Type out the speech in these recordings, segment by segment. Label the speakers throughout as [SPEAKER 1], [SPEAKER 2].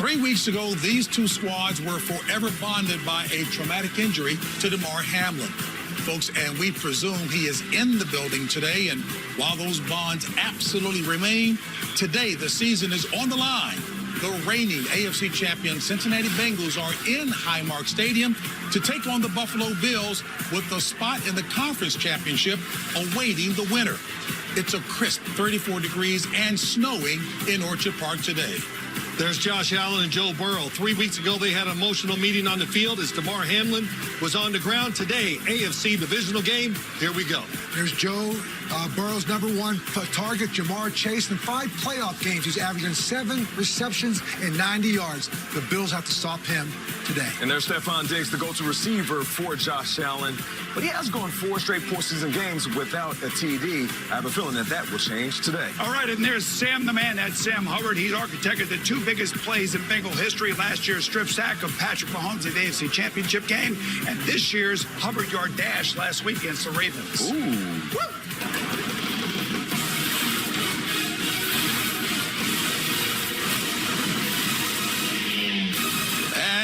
[SPEAKER 1] 3 weeks ago, these two squads were forever bonded by a traumatic injury to Damar Hamlin. Folks, and we presume he is in the building today. And while those bonds absolutely remain, today the season is on the line. The reigning AFC champion Cincinnati Bengals are in Highmark Stadium to take on the Buffalo Bills with the spot in the conference championship awaiting the winner. It's a crisp 34 degrees and snowing in Orchard Park today.
[SPEAKER 2] There's Josh Allen and Joe Burrow. 3 weeks ago, they had an emotional meeting on the field as Damar Hamlin was on the ground. Today, AFC Divisional game. Here we go.
[SPEAKER 3] There's Joe Burrow's #1 target, Jamar Chase. In 5 playoff games, he's averaging 7 receptions and 90 yards. The Bills have to stop him today.
[SPEAKER 4] And there's Stephon Diggs, the go-to receiver for Josh Allen. But he has gone 4 straight postseason games without a TD. I have a feeling that will change today.
[SPEAKER 5] All right, and there's Sam the Man. That's Sam Hubbard. He's architected the 2 biggest plays in Bengal history. Last year's strip sack of Patrick Mahomes in the AFC Championship game, and this year's 100-yard dash last week against the Ravens.
[SPEAKER 4] Ooh.
[SPEAKER 5] Woo!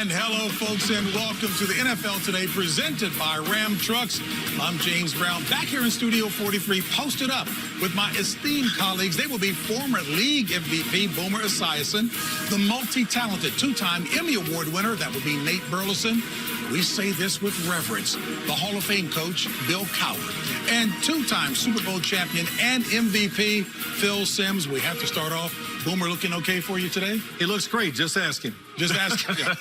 [SPEAKER 1] And hello, folks, and welcome to the NFL Today presented by Ram Trucks. I'm James Brown, back here in Studio 43, posted up with my esteemed colleagues. They will be former league MVP Boomer Esiason, the multi-talented 2-time Emmy Award winner, that would be Nate Burleson. We say this with reverence, the Hall of Fame coach, Bill Cowher, and 2-time Super Bowl champion and MVP, Phil Simms. We have to start off. Boomer, looking okay for you today?
[SPEAKER 2] He looks great. Just ask him.
[SPEAKER 1] Just ask him.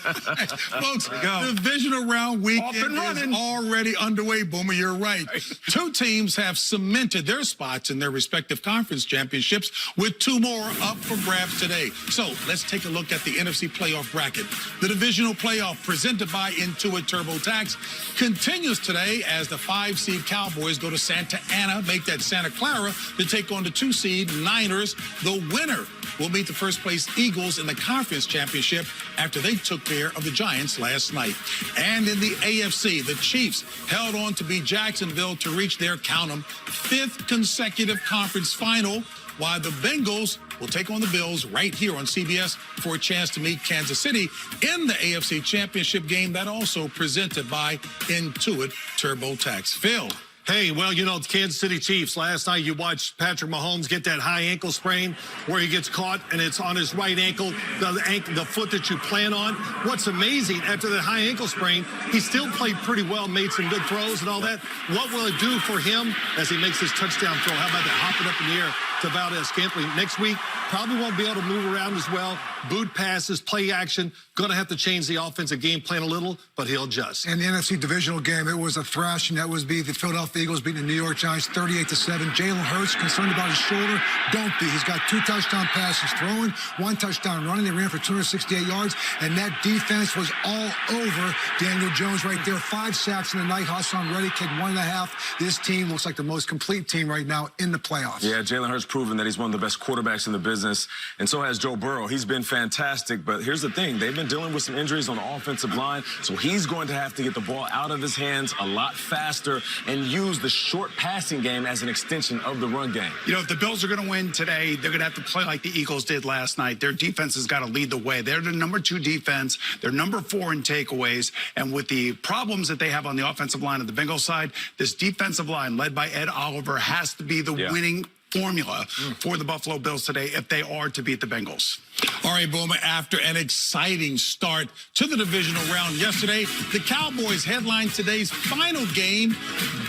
[SPEAKER 1] Folks, divisional round weekend is already underway. Boomer, you're right. 2 teams have cemented their spots in their respective conference championships with 2 more up for grabs today. So let's take a look at the NFC playoff bracket. The divisional playoff presented by Intuit TurboTax continues today as the 5-seed Cowboys go to Santa Ana, make that Santa Clara to take on the 2-seed Niners. The winner will meet the first-place Eagles in the conference championship after they took care of the Giants last night. And in the AFC, the Chiefs held on to beat Jacksonville to reach their, count 'em, 5th consecutive conference final, while the Bengals will take on the Bills right here on CBS for a chance to meet Kansas City in the AFC Championship game, that also presented by Intuit TurboTax. Phil.
[SPEAKER 2] Hey, well, you know, the Kansas City Chiefs, last night you watched Patrick Mahomes get that high ankle sprain where he gets caught and it's on his right ankle, the foot that you plan on. What's amazing, after that high ankle sprain, he still played pretty well, made some good throws and all that. What will it do for him as he makes his touchdown throw? How about that, hopping up in the air to Valdez-Scantling? Next week, probably won't be able to move around as well. Boot passes, play action. Going to have to change the offensive game plan a little, but he'll adjust.
[SPEAKER 3] In the NFC Divisional game, it was a thrashing. That was the Philadelphia Eagles beating the New York Giants 38-7. Jalen Hurts concerned about his shoulder. Don't be. He's got 2 touchdown passes throwing, 1 touchdown running. They ran for 268 yards, and that defense was all over Daniel Jones right there. 5 sacks in the night. Hassan Reddick had 1.5. This team looks like the most complete team right now in the playoffs.
[SPEAKER 4] Yeah, Jalen Hurts proven that he's one of the best quarterbacks in the business, and so has Joe Burrow. He's been fantastic, but here's the thing. They've been dealing with some injuries on the offensive line, so he's going to have to get the ball out of his hands a lot faster and use the short passing game as an extension of the run game.
[SPEAKER 5] You know, if the Bills are going to win today, they're going to have to play like the Eagles did last night. Their defense has got to lead the way. They're the #2 defense. They're #4 in takeaways. And with the problems that they have on the offensive line of the Bengals side, this defensive line led by Ed Oliver has to be the winning formula for the Buffalo Bills today if they are to beat the Bengals.
[SPEAKER 1] All right, Boomer, after an exciting start to the divisional round yesterday, the Cowboys headlined today's final game.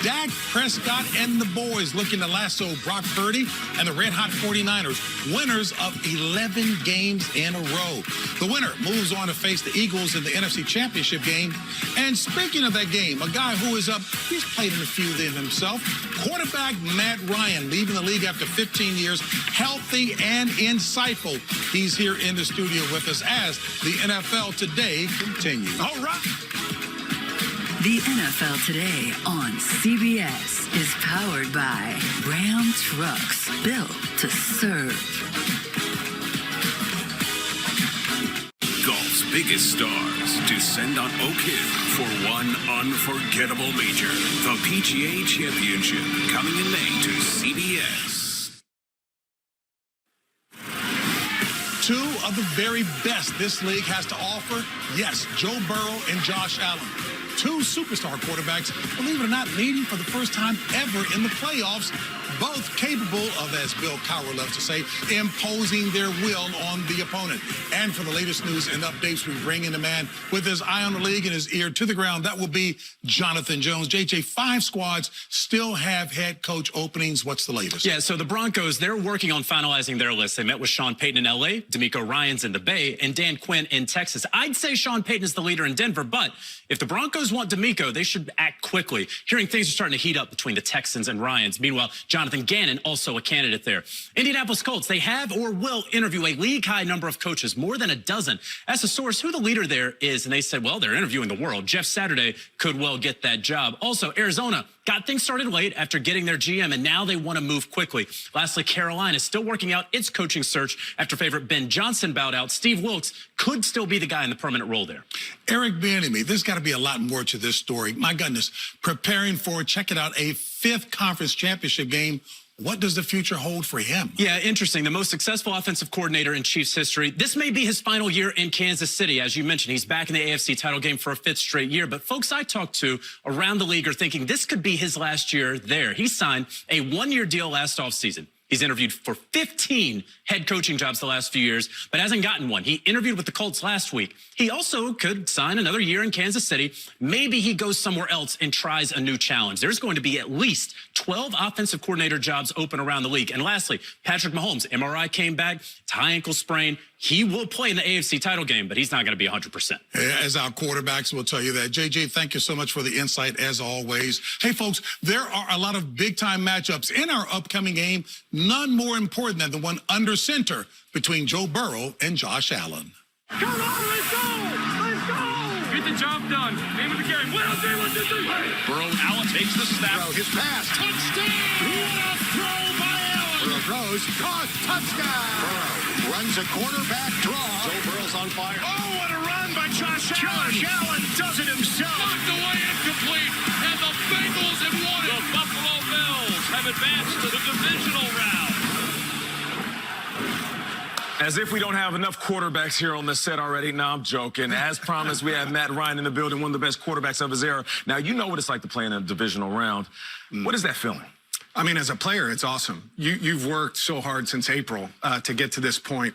[SPEAKER 1] Dak Prescott and the boys looking to lasso Brock Purdy and the red-hot 49ers, winners of 11 games in a row. The winner moves on to face the Eagles in the NFC Championship game. And speaking of that game, a guy who is up, he's played in a few of them himself, quarterback Matt Ryan, leaving the league after 15 years, healthy and insightful. He's here in the studio with us as the NFL Today continues.
[SPEAKER 5] All right.
[SPEAKER 6] The NFL Today on CBS is powered by Ram Trucks, built to serve.
[SPEAKER 7] Golf's biggest stars descend on Oak Hill for one unforgettable major. The PGA Championship, coming in May to CBS.
[SPEAKER 1] Two of the very best this league has to offer, yes, Joe Burrow and Josh Allen. Two superstar quarterbacks, believe it or not, leading for the first time ever in the playoffs, both capable of, as Bill Cowher loves to say, imposing their will on the opponent. And for the latest news and updates, we bring in a man with his eye on the league and his ear to the ground. That will be Jonathan Jones. JJ, 5 squads still have head coach openings. What's the latest?
[SPEAKER 8] Yeah, so the Broncos, they're working on finalizing their list. They met with Sean Payton in L.A., D'Amico Ryans in the Bay, and Dan Quinn in Texas. I'd say Sean Payton is the leader in Denver, but if the Broncos want D'Amico, they should act quickly. Hearing things are starting to heat up between the Texans and Ryans. Meanwhile, Jonathan Gannon, also a candidate there. Indianapolis Colts, they have or will interview a league-high number of coaches, more than a dozen. Asked a source who the leader there is, and they said, well, they're interviewing the world. Jeff Saturday could well get that job. Also, Arizona got things started late after getting their GM, and now they want to move quickly. Lastly, Carolina is still working out its coaching search after favorite Ben Johnson bowed out. Steve Wilkes could still be the guy in the permanent role there.
[SPEAKER 1] Eric Bieniemy, there's got to be a lot more to this story. My goodness, preparing for, check it out, a 5th conference championship game. What does the future hold for him?
[SPEAKER 8] Yeah, interesting. The most successful offensive coordinator in Chiefs history. This may be his final year in Kansas City. As you mentioned, he's back in the AFC title game for a 5th straight year. But folks I talked to around the league are thinking this could be his last year there. He signed a 1-year deal last offseason. He's interviewed for 15 head coaching jobs the last few years, but hasn't gotten one. He interviewed with the Colts last week. He also could sign another year in Kansas City. Maybe he goes somewhere else and tries a new challenge. There's going to be at least 12 offensive coordinator jobs open around the league. And lastly, Patrick Mahomes, MRI came back, it's high ankle sprain. He will play in the AFC title game, but he's not going to be 100%.
[SPEAKER 1] As our quarterbacks will tell you that. JJ, thank you so much for the insight as always. Hey, folks, there are a lot of big-time matchups in our upcoming game, none more important than the one under center between Joe Burrow and Josh Allen.
[SPEAKER 9] Come on, let's go! Let's go! Get the job done. Name of the game. 1, 2, 3.
[SPEAKER 7] Burrow, Allen takes the snap.
[SPEAKER 3] His pass.
[SPEAKER 9] Touchdown! What a throw by Allen!
[SPEAKER 3] Burrow throws. Caught. Touchdown! Burrow runs a quarterback draw.
[SPEAKER 7] Joe Burrow's on fire.
[SPEAKER 9] Oh, what a run by Josh Allen! Josh Allen does it himself. Knocked away incomplete, and the Bengals have won it.
[SPEAKER 7] The Buffalo Bills have advanced to the divisional round.
[SPEAKER 4] As if we don't have enough quarterbacks here on the set already. No, I'm joking. As promised, we have Matt Ryan in the building, one of the best quarterbacks of his era. Now, you know what it's like to play in a divisional round. What is that feeling?
[SPEAKER 10] I mean, as a player, it's awesome. You've worked so hard since April to get to this point,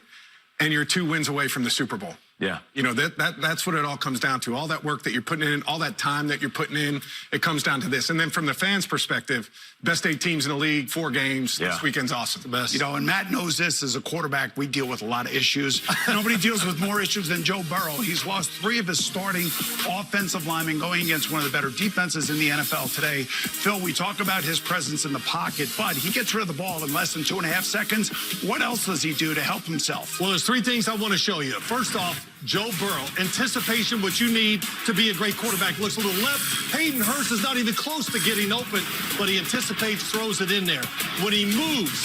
[SPEAKER 10] and you're 2 wins away from the Super Bowl.
[SPEAKER 4] Yeah.
[SPEAKER 10] You know, that's what it all comes down to. All that work that you're putting in, all that time that you're putting in, it comes down to this. And then from the fans' perspective, best 8 teams in the league, 4 games.
[SPEAKER 4] Yeah.
[SPEAKER 10] This weekend's awesome. The best.
[SPEAKER 5] You know, and Matt knows this as a quarterback. We deal with a lot of issues. Nobody deals with more issues than Joe Burrow. He's lost 3 of his starting offensive linemen going against one of the better defenses in the NFL today. Phil, we talk about his presence in the pocket, but he gets rid of the ball in less than 2.5 seconds. What else does he do to help himself?
[SPEAKER 2] Well, there's 3 things I want to show you. First off, Joe Burrow, anticipation, what you need to be a great quarterback. Looks a little left. Hayden Hurst is not even close to getting open, but he anticipates, throws it in there. When he moves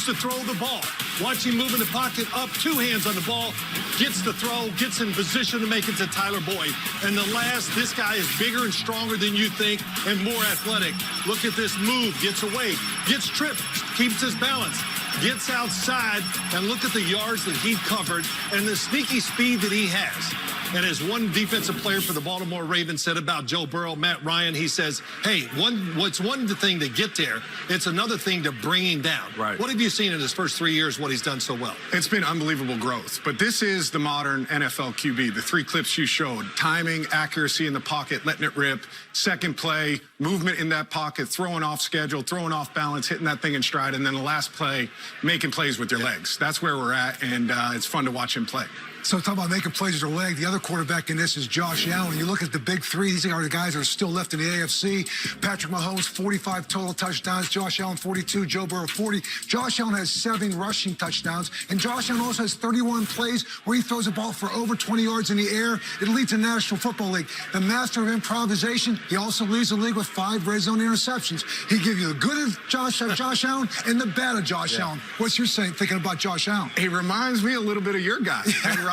[SPEAKER 2] to throw the ball. Watch him move in the pocket, up, 2 hands on the ball, gets the throw, gets in position to make it to Tyler Boyd. And the last, this guy is bigger and stronger than you think and more athletic. Look at this move, gets away, gets tripped, keeps his balance. Gets outside, and look at the yards that he covered and the sneaky speed that he has. And as one defensive player for the Baltimore Ravens said about Joe Burrow, Matt Ryan, he says, hey, what's one thing to get there, it's another thing to bring him down.
[SPEAKER 4] Right.
[SPEAKER 2] What have you seen in his first 3 years, what he's done so well?
[SPEAKER 10] It's been unbelievable growth. But this is the modern NFL QB. The 3 clips you showed, timing, accuracy in the pocket, letting it rip, second play, movement in that pocket, throwing off schedule, throwing off balance, hitting that thing in stride, and then the last play, making plays with your legs. That's where we're at, and it's fun to watch him play.
[SPEAKER 3] So talking about making plays with their leg, the other quarterback in this is Josh Allen. You look at the big 3, these are the guys that are still left in the AFC. Patrick Mahomes, 45 total touchdowns. Josh Allen, 42. Joe Burrow, 40. Josh Allen has 7 rushing touchdowns. And Josh Allen also has 31 plays where he throws a ball for over 20 yards in the air. It leads the National Football League. The master of improvisation, he also leads the league with 5 red zone interceptions. He gives you the good of Josh Allen and the bad of Josh Allen. What's your thinking about Josh Allen?
[SPEAKER 10] He reminds me a little bit of your guy,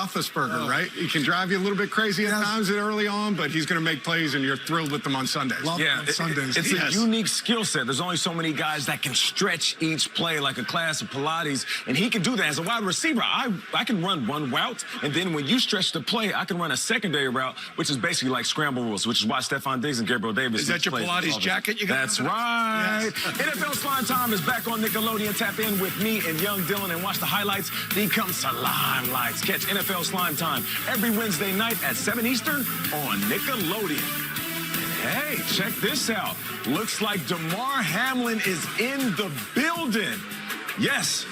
[SPEAKER 10] Roethlisberger, right? He can drive you a little bit crazy at times early on, but he's going to make plays, and you're thrilled with them on Sundays.
[SPEAKER 3] Sundays.
[SPEAKER 4] It's a unique skill set. There's only so many guys that can stretch each play like a class of Pilates, and he can do that. As a wide receiver, I can run one route, and then when you stretch the play, I can run a secondary route, which is basically like scramble rules, which is why Stephon Diggs and Gabriel Davis.
[SPEAKER 5] Is that your Pilates jacket you got?
[SPEAKER 4] That's right. Yes. NFL Slime Time is back on Nickelodeon. Tap in with me and young Dylan and watch the highlights become Slime Lights. Catch NFL Slime Time every Wednesday night at 7 Eastern on Nickelodeon. Hey, check this out. Looks like Damar Hamlin is in the building. Yes,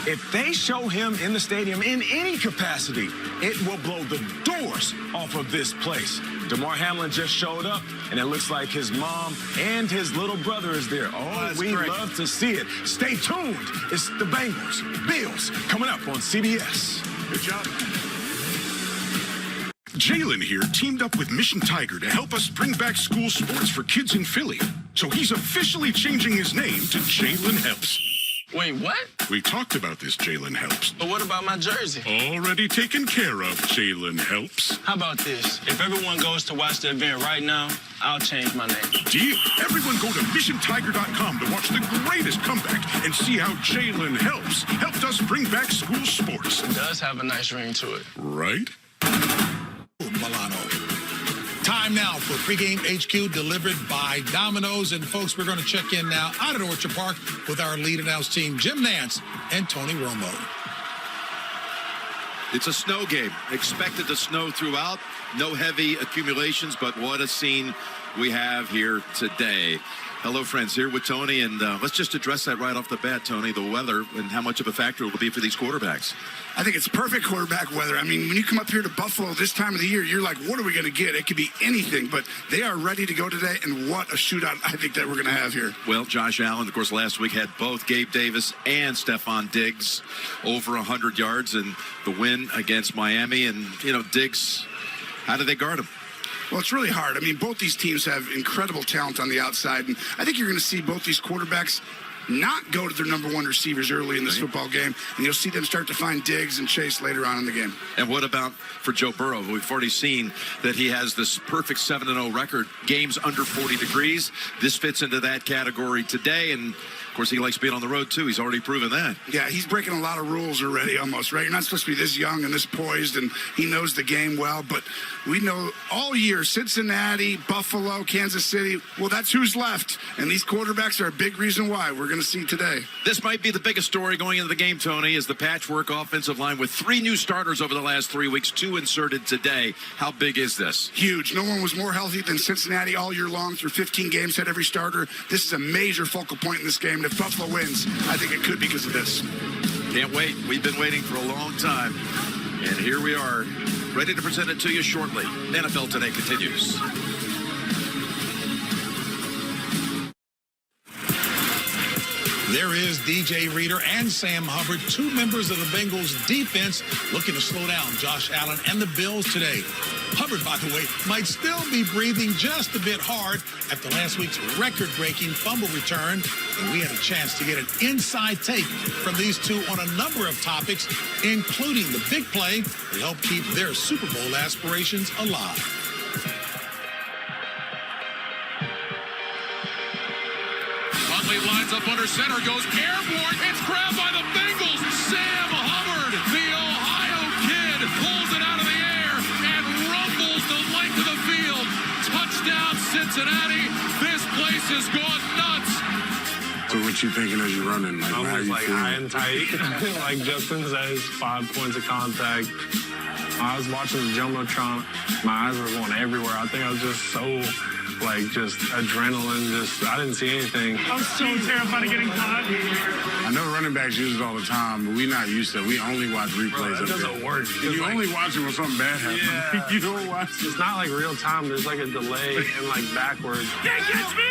[SPEAKER 4] if they show him in the stadium in any capacity, it will blow the doors off of this place. Damar Hamlin just showed up, and it looks like his mom and his little brother is there. Oh, we love to see it. Stay tuned. It's the Bengals, Bills, coming up on CBS.
[SPEAKER 9] Good job. Jalen here teamed up with Mission Tiger to help us bring back school sports for kids in Philly. So he's officially changing his name to Jalen Helps.
[SPEAKER 11] Wait, what?
[SPEAKER 9] We talked about this, Jalen Helps.
[SPEAKER 11] But what about my jersey?
[SPEAKER 9] Already taken care of, Jalen Helps.
[SPEAKER 11] How about this? If everyone goes to watch the event right now, I'll change my name.
[SPEAKER 9] Deal. Everyone go to missiontiger.com to watch the greatest comeback and see how Jalen Helps helped us bring back school sports.
[SPEAKER 11] It does have a nice ring to it.
[SPEAKER 9] Right?
[SPEAKER 1] Milano. Time now for Pregame HQ delivered by Domino's. And folks, we're going to check in now out at Orchard Park with our lead announce team, Jim Nance and Tony Romo.
[SPEAKER 12] It's a snow game. Expected to snow throughout. No heavy accumulations, but what a scene we have here today. Hello, friends. Here with Tony, and let's just address that right off the bat, Tony, the weather and how much of a factor it will be for these quarterbacks.
[SPEAKER 5] I think it's perfect quarterback weather. I mean, when you come up here to Buffalo this time of the year, you're like, what are we going to get? It could be anything, but they are ready to go today, and what a shootout I think that we're going to have here.
[SPEAKER 12] Well, Josh Allen, of course, last week had both Gabe Davis and Stephon Diggs over 100 yards in the win against Miami. And, you know, Diggs, how did they guard him?
[SPEAKER 5] Well, it's really hard. I mean, both these teams have incredible talent on the outside, and I think you're going to see both these quarterbacks not go to their number one receivers early in this football game, and you'll see them start to find Diggs and Chase later on in the game.
[SPEAKER 12] And what about for Joe Burrow? We've already seen that he has this perfect 7-0 record, games under 40 degrees. This fits into that category today, and of course, he likes being on the road, too. He's already proven that.
[SPEAKER 5] Yeah, he's breaking a lot of rules already, almost, right? You're not supposed to be this young and this poised, and he knows the game well. But we know all year, Cincinnati, Buffalo, Kansas City, well, that's who's left. And these quarterbacks are a big reason why we're going to see today.
[SPEAKER 12] This might be the biggest story going into the game, Tony, is the patchwork offensive line with 3 new starters over the last 3 weeks, 2 inserted today. How big is this?
[SPEAKER 5] Huge. No one was more healthy than Cincinnati all year long through 15 games, had every starter. This is a major focal point in this game. And if Buffalo wins, I think it could because of this.
[SPEAKER 12] Can't wait. We've been waiting for a long time. And here we are, ready to present it to you shortly. NFL Today continues.
[SPEAKER 1] There is DJ Reader and Sam Hubbard, 2 members of the Bengals defense, looking to slow down Josh Allen and the Bills today. Hubbard, by the way, might still be breathing just a bit hard after last week's record-breaking fumble return. And we had a chance to get an inside take from these two on a number of topics, including the big play that helped keep their Super Bowl aspirations alive.
[SPEAKER 9] Lines up under center, goes airborne. It's grabbed by the Bengals. Sam Hubbard, the Ohio kid, pulls it out of the air and rumbles the length of the field. Touchdown, Cincinnati. This place has gone nuts.
[SPEAKER 13] So what you thinking as you running? Like,
[SPEAKER 11] I was like high and tight. Like Justin says, 5 points of contact. I was watching the Jumbotron. My eyes were going everywhere. I think I was just so, just adrenaline. I didn't see anything.
[SPEAKER 14] I was so terrified of getting caught.
[SPEAKER 13] I know running backs use it all the time, but we not used to it. We only watch replays.
[SPEAKER 11] Bro, that doesn't work.
[SPEAKER 13] You only watch it when something bad happens.
[SPEAKER 11] Yeah.
[SPEAKER 13] You don't watch it.
[SPEAKER 11] It's not like real time. There's like a delay and backwards.
[SPEAKER 14] Can't catch me!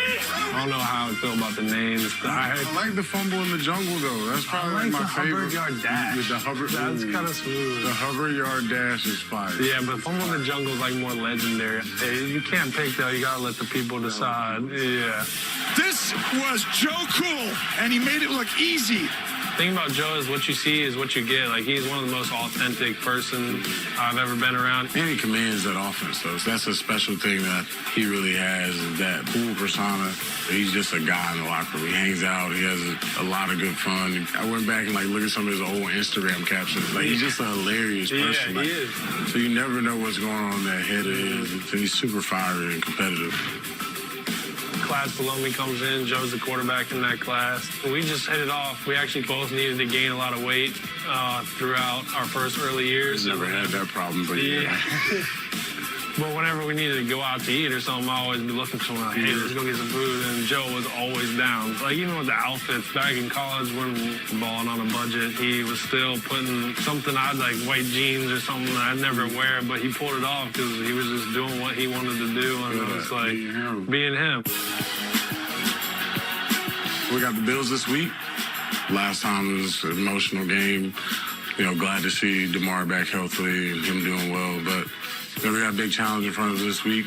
[SPEAKER 11] I don't know how I feel about the names.
[SPEAKER 13] I like the fumble in the jungle, though. That's probably my favorite.
[SPEAKER 11] The Hubbard yard dash.
[SPEAKER 13] With the Hubbard,
[SPEAKER 11] that's kind of smooth.
[SPEAKER 13] The Hubbard yard dash is fire.
[SPEAKER 11] Yeah, but fumble in the jungle is more legendary. Hey, you can't pick, though. You got to let the people decide. Yeah.
[SPEAKER 5] This was Joe Cool, and he made it look easy.
[SPEAKER 11] thing about Joe is what you see is what you get. Like, he's one of the most authentic person I've ever been around.
[SPEAKER 13] And he commands that offense, though. So that's a special thing that he really has, is that cool persona. He's just a guy in the locker room. He hangs out. He has a lot of good fun. I went back and, like, looked at some of his old Instagram captions. Like, he's just a hilarious person.
[SPEAKER 11] Yeah,
[SPEAKER 13] like,
[SPEAKER 11] he is.
[SPEAKER 13] So you never know what's going on in that head of his. So he's super fiery and competitive.
[SPEAKER 11] Class below me comes in. Joe's the quarterback in that class. We just hit it off. We actually both needed to gain a lot of weight throughout our first early years.
[SPEAKER 13] Never had that problem, but yeah.
[SPEAKER 11] But whenever we needed to go out to eat or something, I always be looking for someone like, hey, let's go get some food. And Joe was always down. Like, even with the outfits, back in college when we were balling on a budget, he was still putting something I'd like white jeans or something that I'd never wear, but he pulled it off because he was just doing what he wanted to do. And it was like being him.
[SPEAKER 13] We got the Bills this week. Last time it was an emotional game. You know, glad to see DeMar back healthy and him doing well, but we got a big challenge in front of us this week.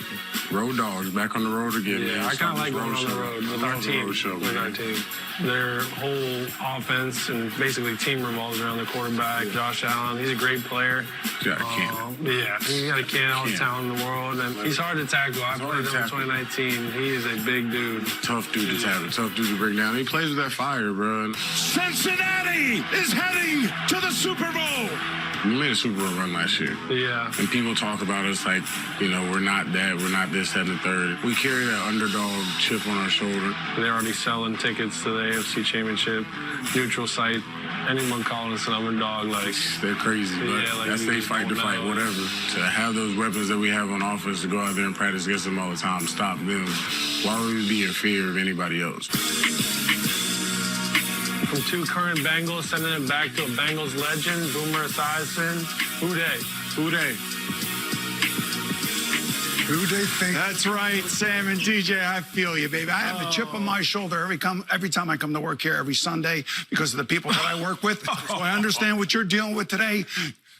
[SPEAKER 13] Road dogs, back on the road again.
[SPEAKER 11] Yeah,
[SPEAKER 13] man.
[SPEAKER 11] I kind of like going on the road with our team. Their whole offense and basically team revolves around the quarterback, Josh Allen. He's a great player.
[SPEAKER 13] He's got a cannon.
[SPEAKER 11] Yeah, he's got a cannon, all the talent in the world, and he's hard to tackle. I played him in 2019. He is a big dude.
[SPEAKER 13] Tough dude to tackle, tough dude to bring down. He plays with that fire, bro.
[SPEAKER 9] Cincinnati is heading to the Super Bowl.
[SPEAKER 13] We made a Super Bowl run last year.
[SPEAKER 11] Yeah.
[SPEAKER 13] And people talk about us like, you know, we're not that, we're not this, that, and the third. We carry that underdog chip on our shoulder.
[SPEAKER 11] They're already selling tickets to the AFC Championship, neutral site. Anyone calling us an underdog, like...
[SPEAKER 13] They're crazy, but
[SPEAKER 11] yeah, like
[SPEAKER 13] that's they fight to fight, whatever. To have those weapons that we have on offense, to go out there and practice against them all the time, stop them. Why would we be in fear of anybody else?
[SPEAKER 11] From two current Bengals, sending it back to a Bengals legend, Boomer Esiason. Who they?
[SPEAKER 13] Who they?
[SPEAKER 3] Who they think?
[SPEAKER 5] That's right, Sam and DJ. I feel you, baby. I have a chip on my shoulder every time I come to work here every Sunday because of the people that I work with. So I understand what you're dealing with today.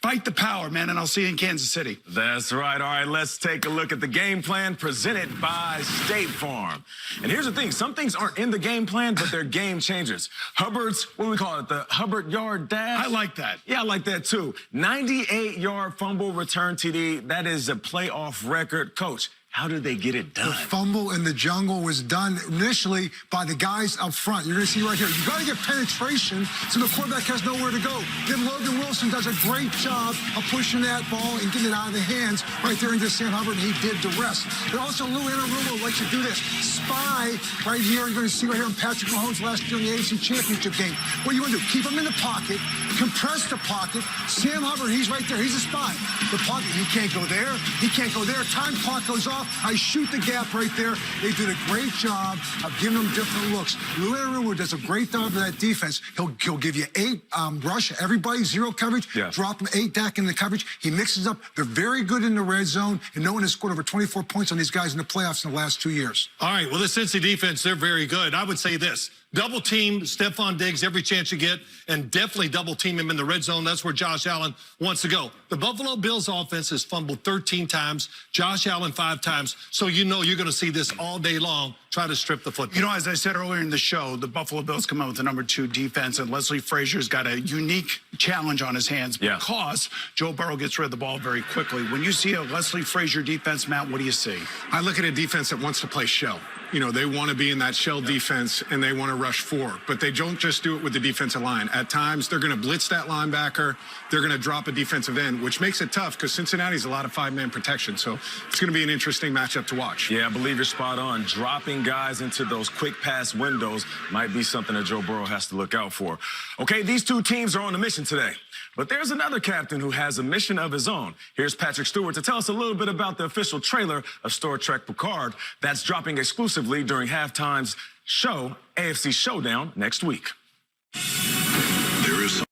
[SPEAKER 5] Fight the power, man, and I'll see you in Kansas City.
[SPEAKER 4] That's right. All right, let's take a look at the game plan presented by State Farm. And here's the thing. Some things aren't in the game plan, but they're game changers. Hubbard's, what do we call it? The Hubbard Yard Dash?
[SPEAKER 5] I like that.
[SPEAKER 4] Yeah, I like that too. 98-yard fumble return TD. That is a playoff record. Coach, how did they get it done?
[SPEAKER 3] The fumble in the jungle was done initially by the guys up front. You're going to see right here. You got to get penetration so the quarterback has nowhere to go. Then Logan Wilson does a great job of pushing that ball and getting it out of the hands right there into Sam Hubbard, and he did the rest. But also Lou Anarumo likes to do this. Spy right here. You're going to see right here on Patrick Mahomes last year in the AFC Championship game. What do you want to do? Keep him in the pocket, compress the pocket. Sam Hubbard, he's right there. He's a spy. The pocket, he can't go there. He can't go there. Time clock goes off. I shoot the gap right there. They did a great job of giving them different looks. Lou Anarumo does a great job of that defense. He'll give you 8 rush, everybody, 0 coverage, drop them 8 back in the coverage. He mixes up. They're very good in the red zone, and no one has scored over 24 points on these guys in the playoffs in the last 2 years.
[SPEAKER 2] All right, well, the Cincy defense, they're very good. I would say this. Double team Stephon Diggs every chance you get, and definitely double team him in the red zone. That's where Josh Allen wants to go. The Buffalo Bills offense has fumbled 13 times, Josh Allen 5 times, so you know you're going to see this all day long, try to strip the football.
[SPEAKER 5] You know, as I said earlier in the show, the Buffalo Bills come out with the #2 defense, and Leslie Frazier's got a unique challenge on his hands because Joe Burrow gets rid of the ball very quickly. When you see a Leslie Frazier defense, Matt, what do you see?
[SPEAKER 10] I look at a defense that wants to play shell. You know, they want to be in that shell defense, and they want to rush forward. But they don't just do it with the defensive line. At times, they're going to blitz that linebacker. They're going to drop a defensive end, which makes it tough because Cincinnati's a lot of 5-man protection. So it's going to be an interesting matchup to watch.
[SPEAKER 4] Yeah, I believe you're spot on. Dropping guys into those quick pass windows might be something that Joe Burrow has to look out for. Okay, these two teams are on a mission today. But there's another captain who has a mission of his own. Here's Patrick Stewart to tell us a little bit about the official trailer of Star Trek Picard that's dropping exclusively during halftime's show, AFC Showdown, next week.
[SPEAKER 7] There is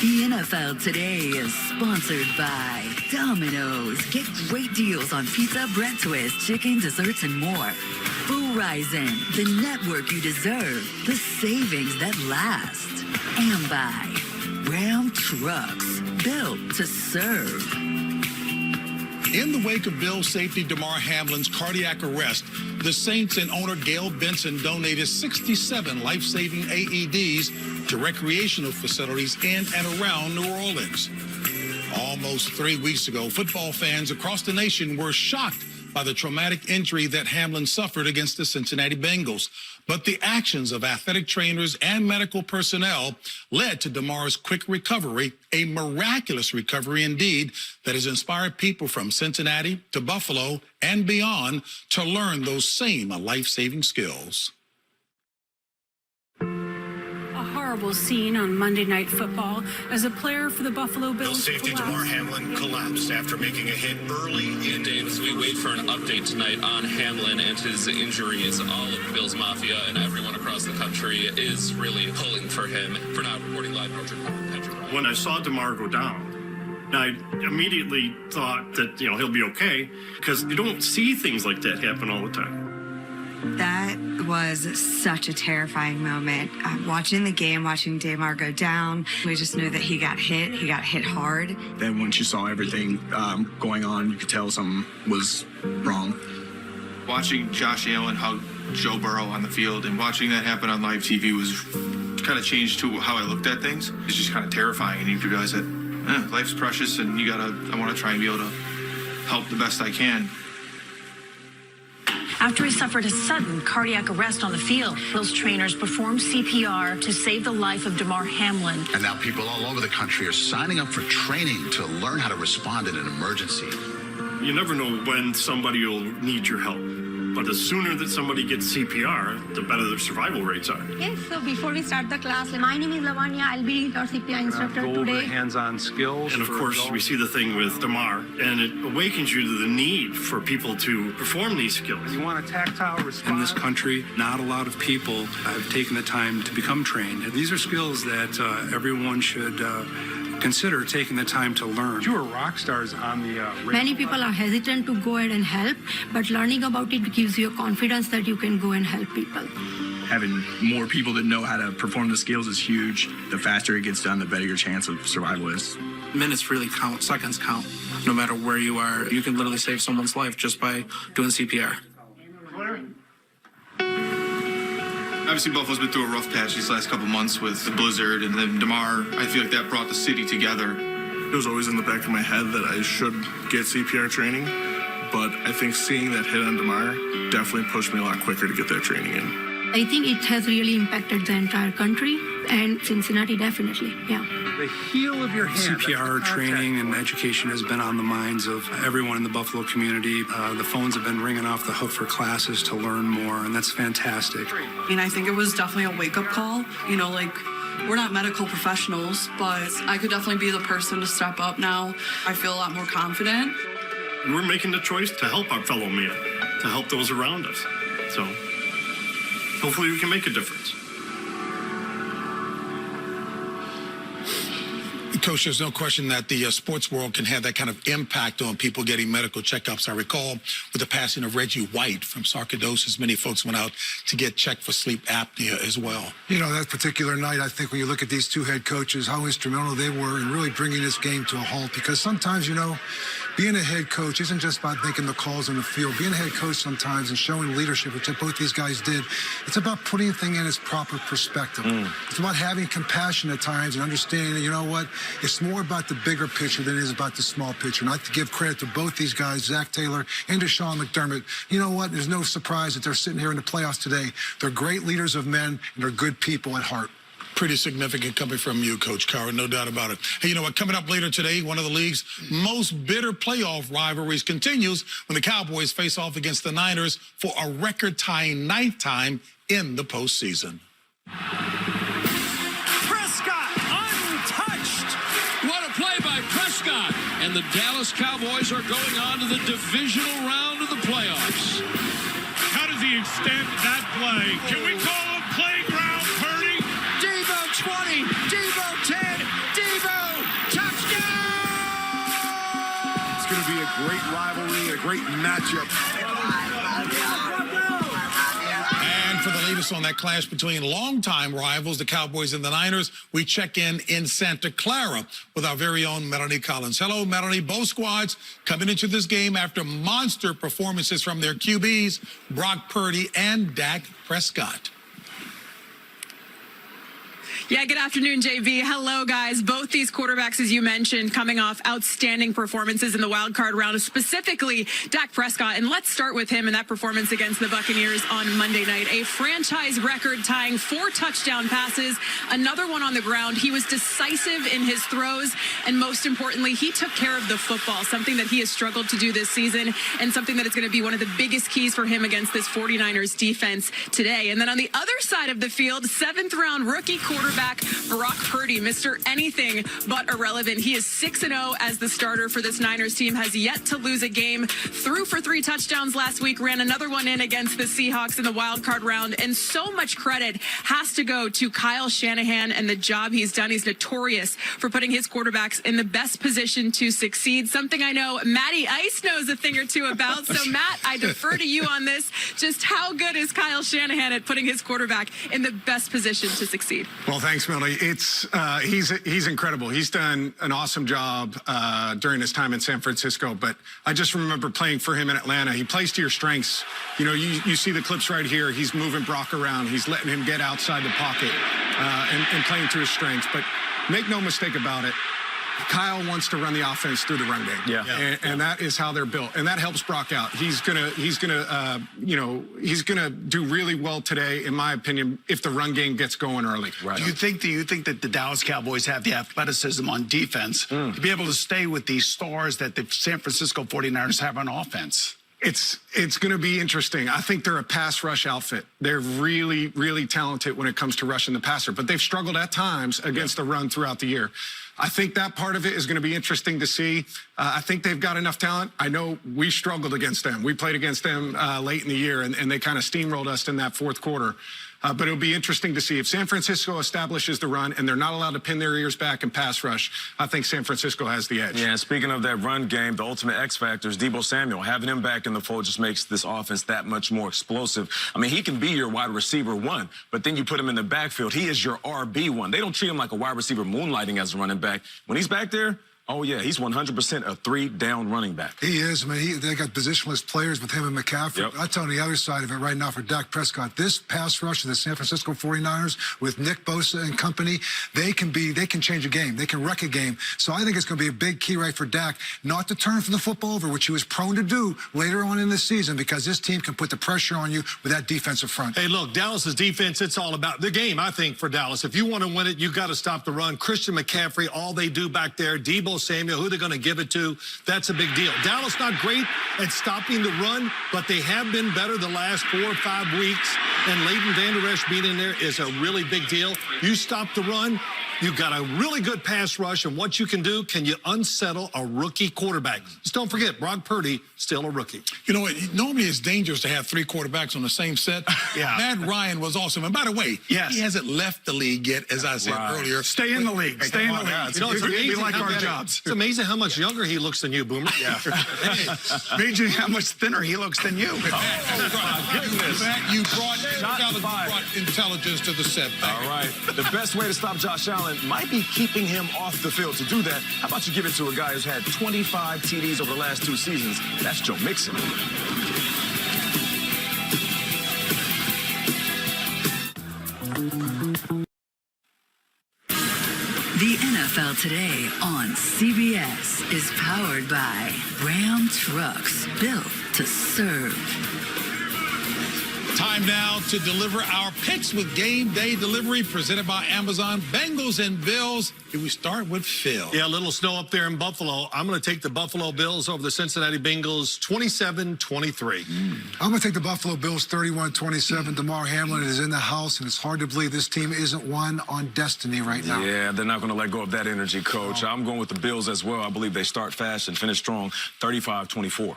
[SPEAKER 6] The NFL Today is sponsored by Domino's. Get great deals on pizza, bread twists, chicken, desserts, and more. Verizon, the network you deserve, the savings that last. And by Ram Trucks, built to serve.
[SPEAKER 1] In the wake of Bills safety Damar Hamlin's cardiac arrest, the Saints and owner Gail Benson donated 67 life-saving AEDs to recreational facilities in and around New Orleans. Almost 3 weeks ago, football fans across the nation were shocked by the traumatic injury that Hamlin suffered against the Cincinnati Bengals. But the actions of athletic trainers and medical personnel led to Damar's quick recovery, a miraculous recovery indeed that has inspired people from Cincinnati to Buffalo and beyond to learn those same life-saving skills.
[SPEAKER 15] Horrible scene on Monday Night Football as a player for the Buffalo Bills.
[SPEAKER 2] Safety Damar Hamlin collapsed after making a hit early in
[SPEAKER 16] Dave, as we wait for an update tonight on Hamlin and his injuries, all of the Bills Mafia and everyone across the country is really pulling for him. For now, reporting live, Patrick.
[SPEAKER 14] When I saw Damar go down, I immediately thought that, he'll be okay, because you don't see things like that happen all the time.
[SPEAKER 17] That was such a terrifying moment. Watching the game, watching Damar go down, we just knew that he got hit hard.
[SPEAKER 18] Then once you saw everything going on, you could tell something was wrong.
[SPEAKER 19] Watching Josh Allen hug Joe Burrow on the field and watching that happen on live TV was kind of changed to how I looked at things. It's just kind of terrifying, and you realize that life's precious, and I want to try and be able to help the best I can.
[SPEAKER 20] After he suffered a sudden cardiac arrest on the field, Bills trainers performed CPR to save the life of Damar Hamlin.
[SPEAKER 21] And now people all over the country are signing up for training to learn how to respond in an emergency.
[SPEAKER 14] You never know when somebody will need your help. But the sooner that somebody gets CPR, the better their survival rates are.
[SPEAKER 22] Yes, so before we start the class, my name is Lavanya. I'll be your CPR instructor
[SPEAKER 14] Go over
[SPEAKER 22] today.
[SPEAKER 14] hands-on skills. And of course, we see the thing with Damar, and it awakens you to the need for people to perform these skills.
[SPEAKER 23] You want a tactile response? In this country, not a lot of people have taken the time to become trained. These are skills that everyone should consider taking the time to learn.
[SPEAKER 14] You are rock stars on the
[SPEAKER 22] Many people are hesitant to go ahead and help, but learning about it gives you a confidence that you can go and help people.
[SPEAKER 18] Having more people that know how to perform the skills is huge. The faster it gets done, the better your chance of survival is.
[SPEAKER 23] Minutes really count, seconds count. No matter where you are, you can literally save someone's life just by doing CPR.
[SPEAKER 19] Obviously, Buffalo's been through a rough patch these last couple months with the blizzard, and then Damar, I feel like that brought the city together.
[SPEAKER 24] It was always in the back of my head that I should get CPR training, but I think seeing that hit on Damar definitely pushed me a lot quicker to get that training in.
[SPEAKER 22] I think it has really impacted the entire country, and Cincinnati definitely, yeah.
[SPEAKER 23] The heel of your hand. CPR training and education has been on the minds of everyone in the Buffalo community. The phones have been ringing off the hook for classes to learn more, and that's fantastic.
[SPEAKER 25] I think it was definitely a wake-up call. We're not medical professionals, but I could definitely be the person to step up now. I feel a lot more confident.
[SPEAKER 14] We're making the choice to help our fellow man, to help those around us. So hopefully we can make a difference.
[SPEAKER 1] Coach, there's no question that the sports world can have that kind of impact on people getting medical checkups. I recall with the passing of Reggie White from sarcoidosis, many folks went out to get checked for sleep apnea as well.
[SPEAKER 3] That particular night, I think when you look at these two head coaches, how instrumental they were in really bringing this game to a halt. Because sometimes, being a head coach isn't just about making the calls on the field. Being a head coach sometimes and showing leadership, which both these guys did, it's about putting things in its proper perspective. It's about having compassion at times and understanding that, it's more about the bigger picture than it is about the small picture. And I have to give credit to both these guys, Zach Taylor and Deshaun McDermott. There's no surprise that they're sitting here in the playoffs today. They're great leaders of men, and they're good people at heart.
[SPEAKER 1] Pretty significant coming from you, Coach Cowher, no doubt about it. Hey, you know what? Coming up later today, one of the league's most bitter playoff rivalries continues when the Cowboys face off against the Niners for a record-tying ninth time in the postseason.
[SPEAKER 9] Prescott, untouched. What a play by Prescott. And the Dallas Cowboys are going on to the divisional round of the playoffs. How does he extend that play? Can we call him playground Purdy? Devo 20, Devo 10, Devo, touchdown!
[SPEAKER 26] It's going to be a great rivalry, a great matchup.
[SPEAKER 1] And for the lead latest on that clash between longtime rivals, the Cowboys and the Niners. We check in Santa Clara with our very own Melanie Collins. Hello, Melanie. Both squads coming into this game after monster performances from their QBs, Brock Purdy and Dak Prescott.
[SPEAKER 5] Yeah, good afternoon, JV. Hello, guys. Both these quarterbacks, as you mentioned, coming off outstanding performances in the wild card round, specifically Dak Prescott. And let's start with him and that performance against the Buccaneers on Monday night. A franchise record tying 4 touchdown passes, another one on the ground. He was decisive in his throws, and most importantly, he took care of the football, something that he has struggled to do this season and something that is going to be one of the biggest keys for him against this 49ers defense today. And then on the other side of the field, 7th-round rookie quarterback Brock Purdy, Mr. Anything but irrelevant. He is 6-0 as the starter for this Niners team, has yet to lose a game, threw for 3 touchdowns last week, ran another one in against the Seahawks in the wild card round, and so much credit has to go to Kyle Shanahan and the job he's done. He's notorious for putting his quarterbacks in the best position to succeed, something I know Matty Ice knows a thing or two about. So, Matt, I defer to you on this. Just how good is Kyle Shanahan at putting his quarterback in the best position to succeed?
[SPEAKER 2] Well, thanks, Melanie. He's incredible. He's done an awesome job during his time in San Francisco, but I just remember playing for him in Atlanta. He plays to your strengths. You know, you see the clips right here. He's moving Brock around. He's letting him get outside the pocket and playing to his strengths. But make no mistake about it, Kyle wants to run the offense through the run game. Yeah. And that is how they're built. And that helps Brock out. He's gonna do really well today, in my opinion, if the run game gets going early.
[SPEAKER 8] Right. Do you think that the Dallas Cowboys have the athleticism on defense to be able to stay with these stars that the San Francisco 49ers have on offense?
[SPEAKER 2] It's going to be interesting. I think they're a pass rush outfit. They're really, really talented when it comes to rushing the passer, but they've struggled at times against the run throughout the year. I think that part of it is going to be interesting to see. I think they've got enough talent. I know we struggled against them. We played against them late in the year, and they kind of steamrolled us in that fourth quarter. But it'll be interesting to see. If San Francisco establishes the run and they're not allowed to pin their ears back and pass rush, I think San Francisco has the edge.
[SPEAKER 4] Yeah, and speaking of that run game, the ultimate X factor is Deebo Samuel. Having him back in the fold just makes this offense that much more explosive. I mean, he can be your wide receiver 1, but then you put him in the backfield. He is your RB1. They don't treat him like a wide receiver moonlighting as a running back. When he's back there, oh, yeah, he's 100% a 3-down running back.
[SPEAKER 3] He is. I mean, they got positionless players with him and McCaffrey.
[SPEAKER 4] Yep.
[SPEAKER 3] I'll tell you the other side of it right now for Dak Prescott. This pass rush of the San Francisco 49ers with Nick Bosa and company, they can change a game. They can wreck a game. So I think it's going to be a big key right for Dak not to turn from the football over, which he was prone to do later on in the season, because this team can put the pressure on you with that defensive front.
[SPEAKER 2] Hey, look, Dallas's defense, it's all about the game, I think, for Dallas. If you want to win it, you've got to stop the run. Christian McCaffrey, all they do back there, Deebo Samuel, who they're going to give it to, that's a big deal. Dallas not great at stopping the run, but they have been better the last 4 or 5 weeks, and Leighton Vander Esch being in there is a really big deal. You stop the run, you've got a really good pass rush, and what you can do, can you unsettle a rookie quarterback? Just don't forget, Brock Purdy, still a rookie.
[SPEAKER 1] You know, normally it's dangerous to have 3 quarterbacks on the same set.
[SPEAKER 8] Yeah.
[SPEAKER 1] Matt Ryan was awesome. And by the way,
[SPEAKER 8] yes,
[SPEAKER 1] he hasn't left the league yet, as I said earlier.
[SPEAKER 8] Stay in the league. Stay in the league.
[SPEAKER 2] You know, it's amazing.
[SPEAKER 8] We like our
[SPEAKER 2] jobs.
[SPEAKER 8] jobs.
[SPEAKER 2] It's amazing how much younger he looks than you, Boomer.
[SPEAKER 8] Yeah. Amazing how much thinner he looks than you.
[SPEAKER 1] You brought intelligence to the set.
[SPEAKER 4] All right. The best way to stop Josh Allen might be keeping him off the field. To do that, how about you give it to a guy who's had 25 TDs over the last 2 seasons? That's Joe Mixon.
[SPEAKER 6] The NFL Today on CBS is powered by Ram Trucks, built to serve.
[SPEAKER 1] Time now to deliver our picks with Game Day Delivery, presented by Amazon. Bengals and Bills. Here we start with Phil.
[SPEAKER 2] Yeah, a little snow up there in Buffalo. I'm going to take the Buffalo Bills over the Cincinnati Bengals 27-23.
[SPEAKER 3] I'm going to take the Buffalo Bills 31-27. DeMar Hamlin is in the house, and it's hard to believe this team isn't one on destiny right now.
[SPEAKER 4] Yeah, they're not going to let go of that energy, Coach. I'm going with the Bills as well. I believe they start fast and finish strong, 35-24.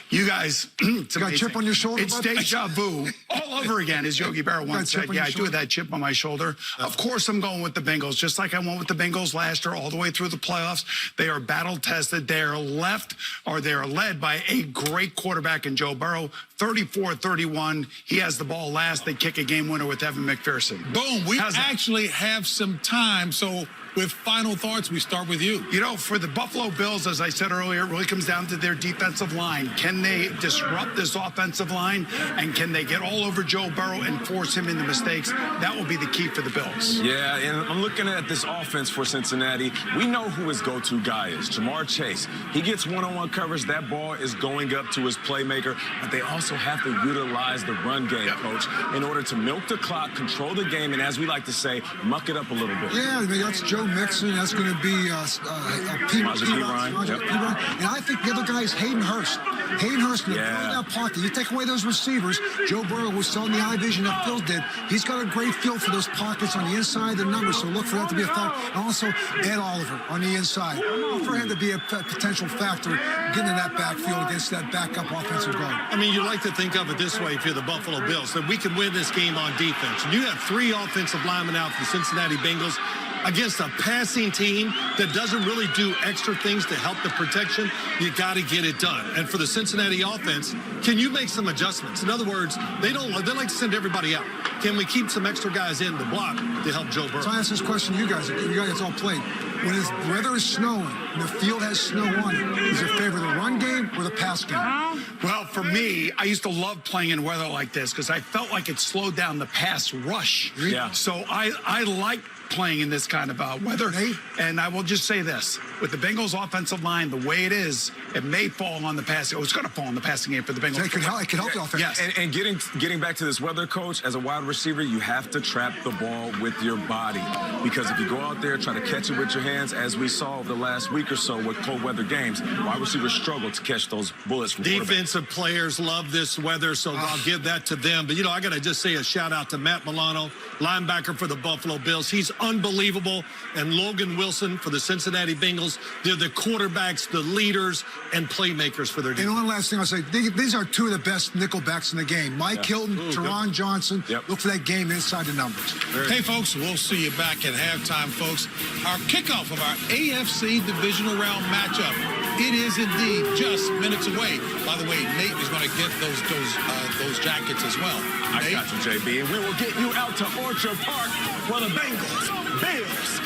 [SPEAKER 8] You guys,
[SPEAKER 3] you got a chip on your shoulder?
[SPEAKER 8] It's deja vu. all over again, as Yogi Berra once said. Yeah, I do have that chip on my shoulder. Of course, I'm going with the Bengals, just like I went with the Bengals last year, all the way through the playoffs. They are battle tested. They are led by a great quarterback in Joe Burrow. 34-31. He has the ball last. They kick a game winner with Evan McPherson.
[SPEAKER 1] Boom. We actually have some time. So with final thoughts, we start with you.
[SPEAKER 8] You know, for the Buffalo Bills, as I said earlier, it really comes down to their defensive line. Can they disrupt this offensive line? And can they get all over Joe Burrow and force him into mistakes? That will be the key for the Bills.
[SPEAKER 4] Yeah, and I'm looking at this offense for Cincinnati. We know who his go-to guy is, Jamar Chase. He gets one-on-one coverage. That ball is going up to his playmaker. But they also have to utilize the run game, Coach, in order to milk the clock, control the game, and as we like to say, muck it up a little bit.
[SPEAKER 3] Yeah, I mean, that's Joe Mixon. That's going to be P. Ryan. And I think the other guy is Hayden Hurst. Hayden Hurst can throw that pocket. You take away those receivers. Joe Burrow was selling the eye vision that Phil did. He's got a great feel for those pockets on the inside of the numbers, so look for that to be a factor. And also, Ed Oliver on the inside. Look for him to be a potential factor getting in that backfield against that backup offensive guard.
[SPEAKER 2] I mean, you like to think of it this way if you're the Buffalo Bills, that we can win this game on defense. And you have 3 offensive linemen out for the Cincinnati Bengals against a passing team that doesn't really do extra things to help the protection. You got to get it done. And for the Cincinnati offense, can you make some adjustments? In other words, they like to send everybody out. Can we keep some extra guys in the block to help Joe Burrow?
[SPEAKER 3] So I ask this question to you guys all played. When the weather is snowing and the field has snow on it, is it favor the run game or the pass game?
[SPEAKER 8] Well, for me, I used to love playing in weather like this because I felt like it slowed down the pass rush.
[SPEAKER 4] Yeah.
[SPEAKER 8] So I like playing in this kind of weather. And I will just say this. With the Bengals offensive line, the way it is, it may fall on the passing. It's going to fall on the passing game for the Bengals.
[SPEAKER 3] It could help the offense.
[SPEAKER 8] Yes.
[SPEAKER 4] And getting back to this weather, Coach, as a wide receiver, you have to trap the ball with your body. Because if you go out there, try to catch it with your hands, as we saw over the last week or so with cold weather games, wide receivers struggle to catch those bullets from
[SPEAKER 2] Defensive players love this weather, so I'll give that to them. But, you know, I got to just say a shout-out to Matt Milano, linebacker for the Buffalo Bills. He's unbelievable. And Logan Wilson for the Cincinnati Bengals. They're the quarterbacks, the leaders, and playmakers for their team.
[SPEAKER 3] And one last thing I'll say, these are 2 of the best nickelbacks in the game. Mike Hilton, Teron Johnson. Look for that game inside the numbers.
[SPEAKER 1] Hey, folks, we'll see you back at halftime, folks. Our kickoff of our AFC Divisional Round matchup. It is indeed just minutes away. By the way, Nate is going to get those jackets as well.
[SPEAKER 4] I got you, JB, and we will get you out to Orchard Park for the Bengals, Bills,